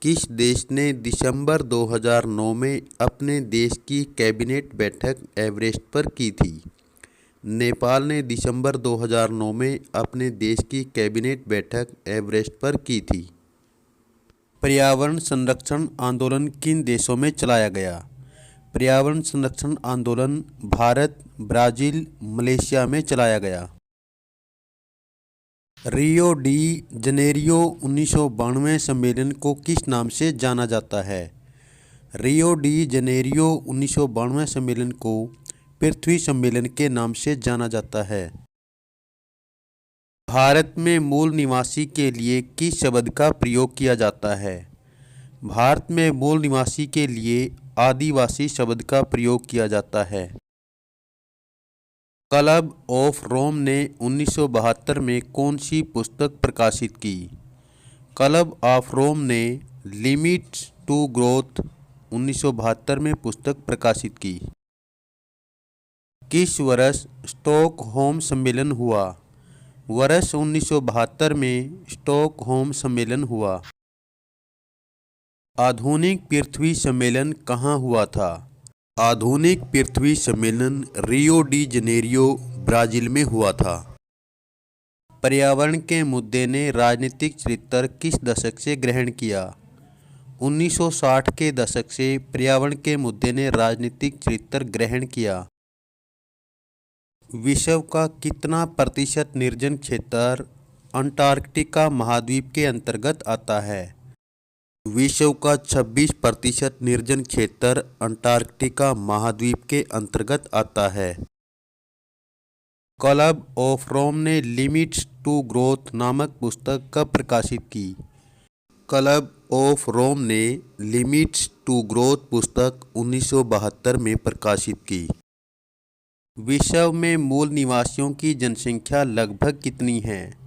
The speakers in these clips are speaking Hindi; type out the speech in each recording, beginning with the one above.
किस देश ने दिसंबर 2009 में अपने देश की कैबिनेट बैठक एवरेस्ट पर की थी? नेपाल ने दिसंबर 2009 में अपने देश की कैबिनेट बैठक एवरेस्ट पर की थी। पर्यावरण संरक्षण आंदोलन किन देशों में चलाया गया? पर्यावरण संरक्षण आंदोलन भारत, ब्राज़ील, मलेशिया में चलाया गया। रियो डी जनेरियो 1992 सम्मेलन को किस नाम से जाना जाता है? रियो डी जनेरियो 1992 सम्मेलन को पृथ्वी सम्मेलन के नाम से जाना जाता है। भारत में मूल निवासी के लिए किस शब्द का प्रयोग किया जाता है? भारत में मूल निवासी के लिए आदिवासी शब्द का प्रयोग किया जाता है। क्लब ऑफ रोम ने 1972 में कौन सी पुस्तक प्रकाशित की? क्लब ऑफ रोम ने लिमिट्स टू ग्रोथ 1972 में पुस्तक प्रकाशित की। किस वर्ष स्टॉकहोम सम्मेलन हुआ? वर्ष 1972 में स्टॉकहोम सम्मेलन हुआ। आधुनिक पृथ्वी सम्मेलन कहाँ हुआ था? आधुनिक पृथ्वी सम्मेलन रियो डी जनेरियो, ब्राज़ील में हुआ था। पर्यावरण के मुद्दे ने राजनीतिक चरित्र किस दशक से ग्रहण किया? 1960 के दशक से पर्यावरण के मुद्दे ने राजनीतिक चरित्र ग्रहण किया। विश्व का कितना प्रतिशत निर्जन क्षेत्र अंटार्कटिका महाद्वीप के अंतर्गत आता है? विश्व का 26% निर्जन क्षेत्र अंटार्कटिका महाद्वीप के अंतर्गत आता है। क्लब ऑफ रोम ने लिमिट्स टू ग्रोथ नामक पुस्तक कब प्रकाशित की? क्लब ऑफ रोम ने लिमिट्स टू ग्रोथ पुस्तक 1972 में प्रकाशित की। विश्व में मूल निवासियों की जनसंख्या लगभग कितनी है?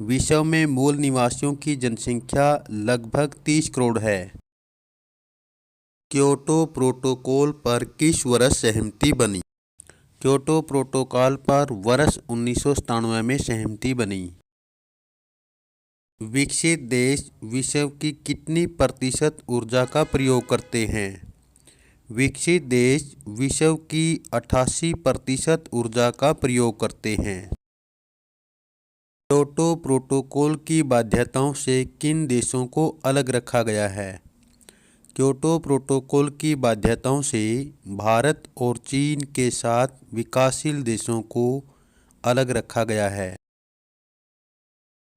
विश्व में मूल निवासियों की जनसंख्या लगभग 30 करोड़ है। क्योटो प्रोटोकॉल पर किस वर्ष सहमति बनी? क्योटो प्रोटोकॉल पर वर्ष 1997 में सहमति बनी। विकसित देश विश्व की कितनी प्रतिशत ऊर्जा का प्रयोग करते हैं? विकसित देश विश्व की 88% ऊर्जा का प्रयोग करते हैं। क्योटो प्रोटोकॉल की बाध्यताओं से किन देशों को अलग रखा गया है? क्योटो प्रोटोकॉल की बाध्यताओं से भारत और चीन के साथ विकासशील देशों को अलग रखा गया है।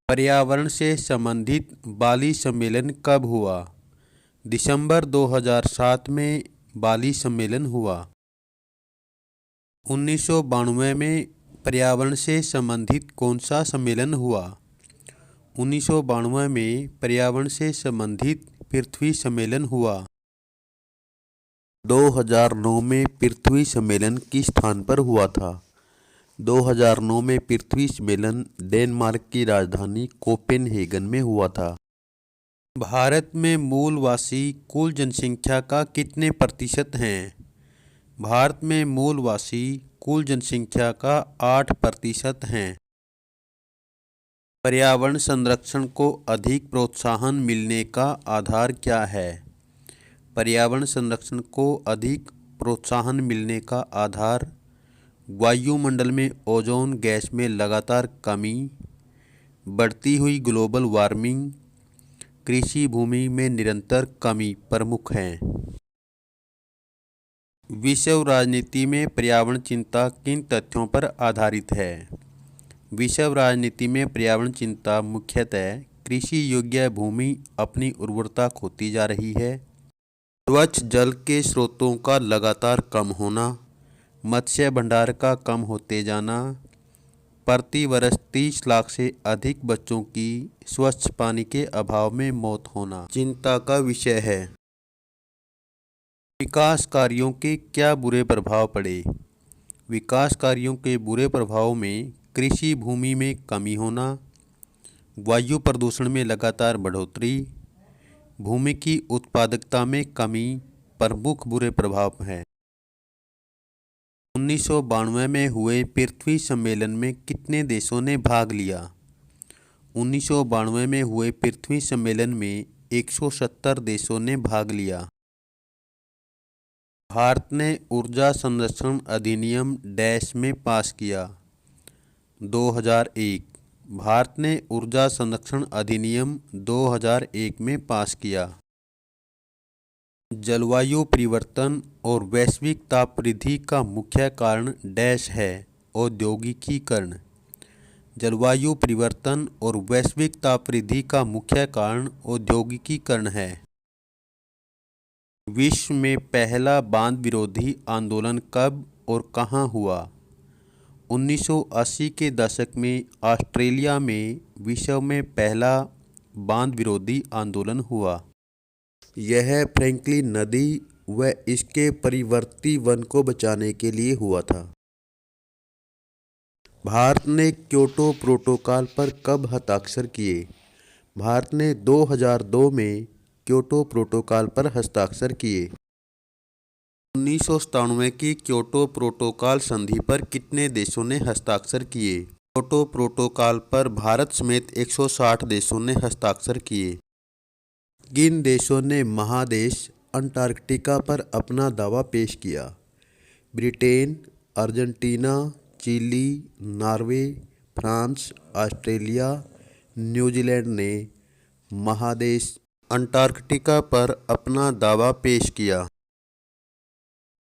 पर्यावरण से संबंधित बाली सम्मेलन कब हुआ? दिसंबर 2007 में बाली सम्मेलन हुआ। 1992 में पर्यावरण से संबंधित कौन सा सम्मेलन हुआ? 1992 में पर्यावरण से संबंधित पृथ्वी सम्मेलन हुआ। 2009 में पृथ्वी सम्मेलन किस स्थान पर हुआ था? 2009 में पृथ्वी सम्मेलन डेनमार्क की राजधानी कोपेनहेगन में हुआ था। भारत में मूलवासी कुल जनसंख्या का कितने प्रतिशत हैं? भारत में मूलवासी कुल जनसंख्या का 8% हैं। पर्यावरण संरक्षण को अधिक प्रोत्साहन मिलने का आधार क्या है? पर्यावरण संरक्षण को अधिक प्रोत्साहन मिलने का आधार वायुमंडल में ओजोन गैस में लगातार कमी, बढ़ती हुई ग्लोबल वार्मिंग, कृषि भूमि में निरंतर कमी प्रमुख हैं। विश्व राजनीति में पर्यावरण चिंता किन तथ्यों पर आधारित है? विश्व राजनीति में पर्यावरण चिंता मुख्यतः कृषि योग्य भूमि अपनी उर्वरता खोती जा रही है, स्वच्छ जल के स्रोतों का लगातार कम होना, मत्स्य भंडार का कम होते जाना, प्रति वर्ष 30 लाख से अधिक बच्चों की स्वच्छ पानी के अभाव में मौत होना चिंता का विषय है। विकास कार्यों के क्या बुरे प्रभाव पड़े? विकास कार्यों के बुरे प्रभावों में कृषि भूमि में कमी होना, वायु प्रदूषण में लगातार बढ़ोतरी, भूमि की उत्पादकता में कमी प्रमुख बुरे प्रभाव हैं। 1992 में हुए पृथ्वी सम्मेलन में कितने देशों ने भाग लिया? 1992 में हुए पृथ्वी सम्मेलन में 170 देशों ने भाग लिया। भारत ने ऊर्जा संरक्षण अधिनियम डैश में पास किया। 2001। भारत ने ऊर्जा संरक्षण अधिनियम 2001 में पास किया। जलवायु परिवर्तन और वैश्विक ताप वृद्धि का मुख्य कारण डैश है। औद्योगिकीकरण। जलवायु परिवर्तन और वैश्विक ताप वृद्धि का मुख्य कारण औद्योगिकीकरण है। विश्व में पहला बांध विरोधी आंदोलन कब और कहाँ हुआ? 1980 के दशक में ऑस्ट्रेलिया में विश्व में पहला बांध विरोधी आंदोलन हुआ। यह फ्रैंकलिन नदी व इसके परिवर्ती वन को बचाने के लिए हुआ था। भारत ने क्योटो प्रोटोकॉल पर कब हस्ताक्षर किए? भारत ने 2002 में क्योटो प्रोटोकॉल पर हस्ताक्षर किए। 1997 की क्योटो प्रोटोकॉल संधि पर कितने देशों ने हस्ताक्षर किए? क्योटो प्रोटोकॉल पर भारत समेत 160 देशों ने हस्ताक्षर किए। किन देशों ने महादेश अंटार्कटिका पर अपना दावा पेश किया? Britain, Argentina, Chile, Norway, France, Australia, New Zealand ने महादेश अंटार्कटिका पर अपना दावा पेश किया।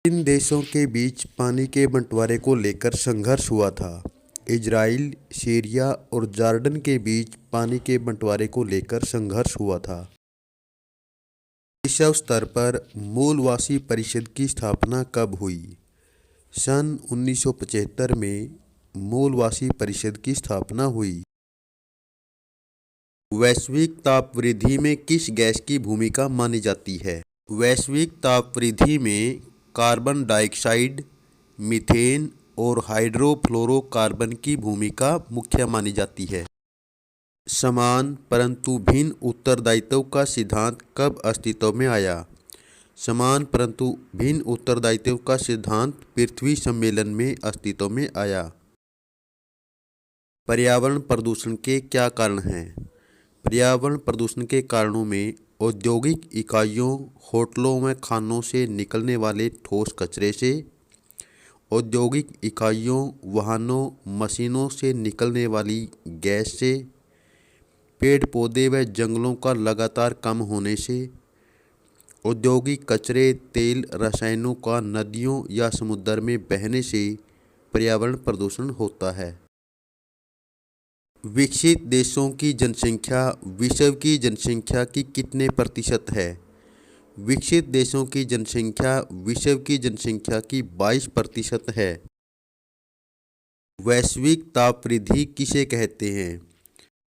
इन देशों के बीच पानी के बंटवारे को लेकर संघर्ष हुआ था? इजराइल, सीरिया और जॉर्डन के बीच पानी के बंटवारे को लेकर संघर्ष हुआ था। विश्व स्तर पर मूलवासी परिषद की स्थापना कब हुई? सन 1975 में मूलवासी परिषद की स्थापना हुई। वैश्विक ताप वृद्धि में किस गैस की भूमिका मानी जाती है? वैश्विक ताप वृद्धि में कार्बन डाइऑक्साइड, मीथेन और हाइड्रोफ्लोरोकार्बन की भूमिका मुख्य मानी जाती है। समान परंतु भिन्न उत्तरदायित्व का सिद्धांत कब अस्तित्व में आया? समान परंतु भिन्न उत्तरदायित्व का सिद्धांत पृथ्वी सम्मेलन में अस्तित्व में आया। पर्यावरण प्रदूषण के क्या कारण हैं? पर्यावरण प्रदूषण के कारणों में औद्योगिक इकाइयों, होटलों व खानों से निकलने वाले ठोस कचरे से, औद्योगिक इकाइयों, वाहनों, मशीनों से निकलने वाली गैस से, पेड़ पौधे व जंगलों का लगातार कम होने से, औद्योगिक कचरे, तेल, रसायनों का नदियों या समुद्र में बहने से पर्यावरण प्रदूषण होता है। विकसित देशों की जनसंख्या विश्व की जनसंख्या की कितने प्रतिशत है? विकसित देशों की जनसंख्या विश्व की जनसंख्या की 22% है। वैश्विक ताप वृद्धि किसे कहते हैं?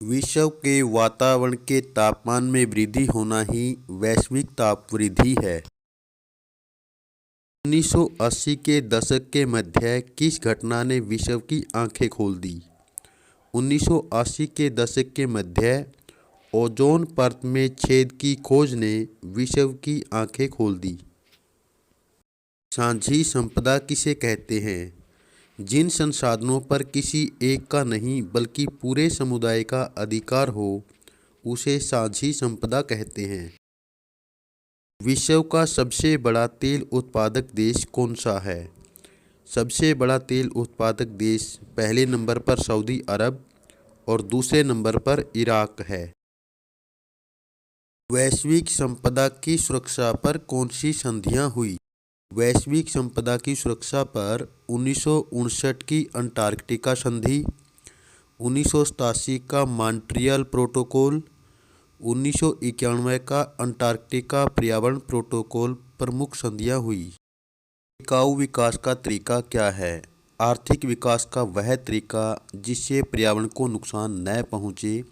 विश्व के वातावरण के तापमान में वृद्धि होना ही वैश्विक ताप वृद्धि है। 1980 के दशक के मध्य किस घटना ने विश्व की आंखें खोल दी? 1980 के दशक के मध्य ओजोन परत में छेद की खोज ने विश्व की आंखें खोल दी। साझी संपदा किसे कहते हैं? जिन संसाधनों पर किसी एक का नहीं बल्कि पूरे समुदाय का अधिकार हो उसे साझी संपदा कहते हैं। विश्व का सबसे बड़ा तेल उत्पादक देश कौन सा है? सबसे बड़ा तेल उत्पादक देश पहले नंबर पर सऊदी अरब और दूसरे नंबर पर इराक है। वैश्विक संपदा की सुरक्षा पर कौन सी संधियां हुई? वैश्विक संपदा की सुरक्षा पर 1959 की अंटार्कटिका संधि, 1987 का मॉन्ट्रियल प्रोटोकॉल, 1991 का अंटार्कटिका पर्यावरण प्रोटोकॉल प्रमुख संधियां हुई। टिकाऊ विकास का तरीका क्या है? आर्थिक विकास का वह तरीका जिससे पर्यावरण को नुकसान न पहुँचे